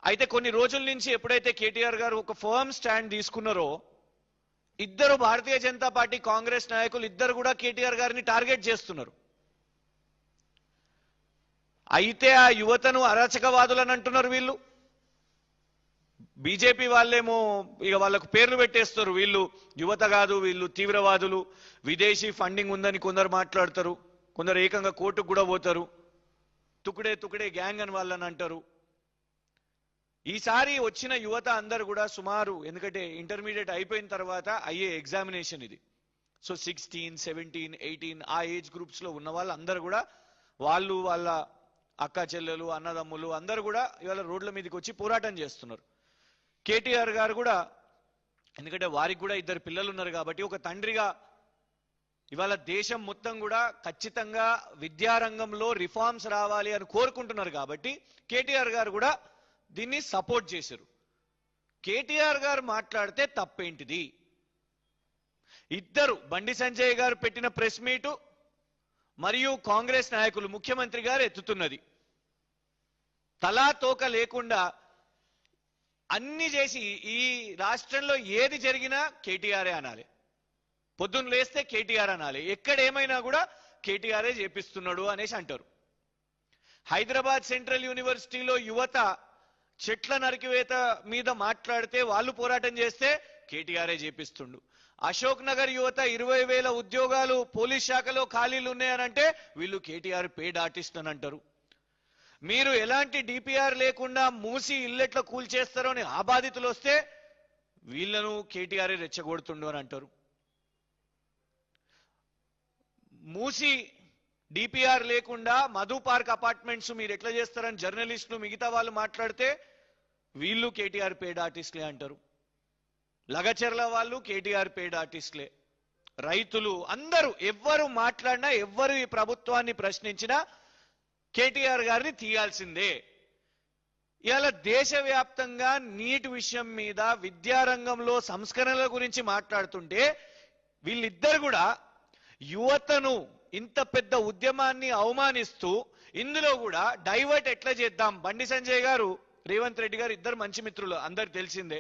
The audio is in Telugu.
అయితే కొన్ని రోజుల నుంచి ఎప్పుడైతే కేటీఆర్ గారు ఒక ఫర్మ్ స్టాండ్ తీసుకున్నారో ఇద్దరు భారతీయ జనతా పార్టీ కాంగ్రెస్ నాయకులు ఇద్దరు కూడా కేటీఆర్ గారిని టార్గెట్ చేస్తున్నారు. అయితే ఆ యువతను అరాచకవాదులని అంటున్నారు వీళ్ళు. బీజేపీ వాళ్ళేమో ఇక వాళ్ళకు పేర్లు పెట్టేస్తారు, వీళ్ళు యువత కాదు వీళ్ళు తీవ్రవాదులు, విదేశీ ఫండింగ్ ఉందని కొందరు మాట్లాడతారు, కొందరు ఏకంగా కోర్టుకు కూడా పోతారు, తుకుడే తుకుడే గ్యాంగ్ అని వాళ్ళని అంటారు. ఈసారి వచ్చిన యువత అందరు కూడా సుమారు, ఎందుకంటే ఇంటర్మీడియట్ అయిపోయిన తర్వాత అయ్యే ఎగ్జామినేషన్ ఇది, సో 16, 17, 18 ఆ ఏజ్ గ్రూప్స్ లో ఉన్న వాళ్ళందరూ కూడా వాళ్ళు వాళ్ళ అక్క చెల్లెలు అన్నదమ్ములు అందరూ కూడా ఇవాళ రోడ్ల మీదకి వచ్చి పోరాటం చేస్తున్నారు. కేటీఆర్ గారు కూడా, ఎందుకంటే వారికి కూడా ఇద్దరు పిల్లలు ఉన్నారు కాబట్టి ఒక తండ్రిగా ఇవాళ దేశం మొత్తం కూడా ఖచ్చితంగా విద్యారంగంలో రిఫార్మ్స్ రావాలి అని కోరుకుంటున్నారు కాబట్టి కేటీఆర్ గారు కూడా దీన్ని సపోర్ట్ చేశారు. కేటీఆర్ గారు మాట్లాడితే తప్పేంటిది? ఇద్దరు బండి సంజయ్ గారు పెట్టిన ప్రెస్ మీటు మరియు కాంగ్రెస్ నాయకులు ముఖ్యమంత్రి గారు ఎత్తుతున్నది తలా తోక లేకుండా అన్ని చేసి ఈ రాష్ట్రంలో ఏది జరిగినా కేటీఆరే అనాలి, పొద్దున్న లేస్తే కేటీఆర్ అనాలి, ఎక్కడేమైనా కూడా కేటీఆరే చేపిస్తున్నాడు అనేసి అంటారు. హైదరాబాద్ సెంట్రల్ యూనివర్సిటీలో యువత చెట్ల నరికివేత మీద మాట్లాడితే వాళ్ళు పోరాటం చేస్తే కేటీఆరే చేపిస్తుండు. అశోక్ నగర్ యువత 20,000 ఉద్యోగాలు పోలీస్ శాఖలో ఖాళీలు ఉన్నాయనంటే వీళ్ళు కేటీఆర్ పేడ్ ఆర్టిస్ట్ అని అంటారు. మీరు ఎలాంటి డిపిఆర్ లేకుండా మూసి ఇల్లెట్ల కూల్చేస్తారో అని ఆ బాధితులు వస్తే వీళ్ళను కేటీఆర్ రెచ్చగొడుతుండు అని అంటారు. మూసి డిపిఆర్ లేకుండా మధు పార్క్ అపార్ట్మెంట్స్ మీరు ఎట్లా చేస్తారని జర్నలిస్టులు మిగతా వాళ్ళు మాట్లాడితే వీళ్ళు కేటీఆర్ పేడ్ ఆర్టిస్ట్లే అంటారు. లగచర్ల వాళ్ళు కేటీఆర్ పేడ్ ఆర్టిస్ట్లే. రైతులు అందరూ ఎవ్వరు మాట్లాడినా ఎవ్వరు ఈ ప్రభుత్వాన్ని ప్రశ్నించినా కేటీఆర్ గారిని తీయాల్సిందే. ఇవాళ దేశవ్యాప్తంగా నీటి విషయం మీద విద్యారంగంలో సంస్కరణల గురించి మాట్లాడుతుంటే వీళ్ళిద్దరు కూడా యువతను ఇంత పెద్ద ఉద్యమాన్ని అవమానిస్తూ ఇందులో కూడా డైవర్ట్ ఎట్లా చేద్దాం. బండి సంజయ్ గారు రేవంత్ రెడ్డి గారు ఇద్దరు మంచి మిత్రులు అందరు తెలిసిందే.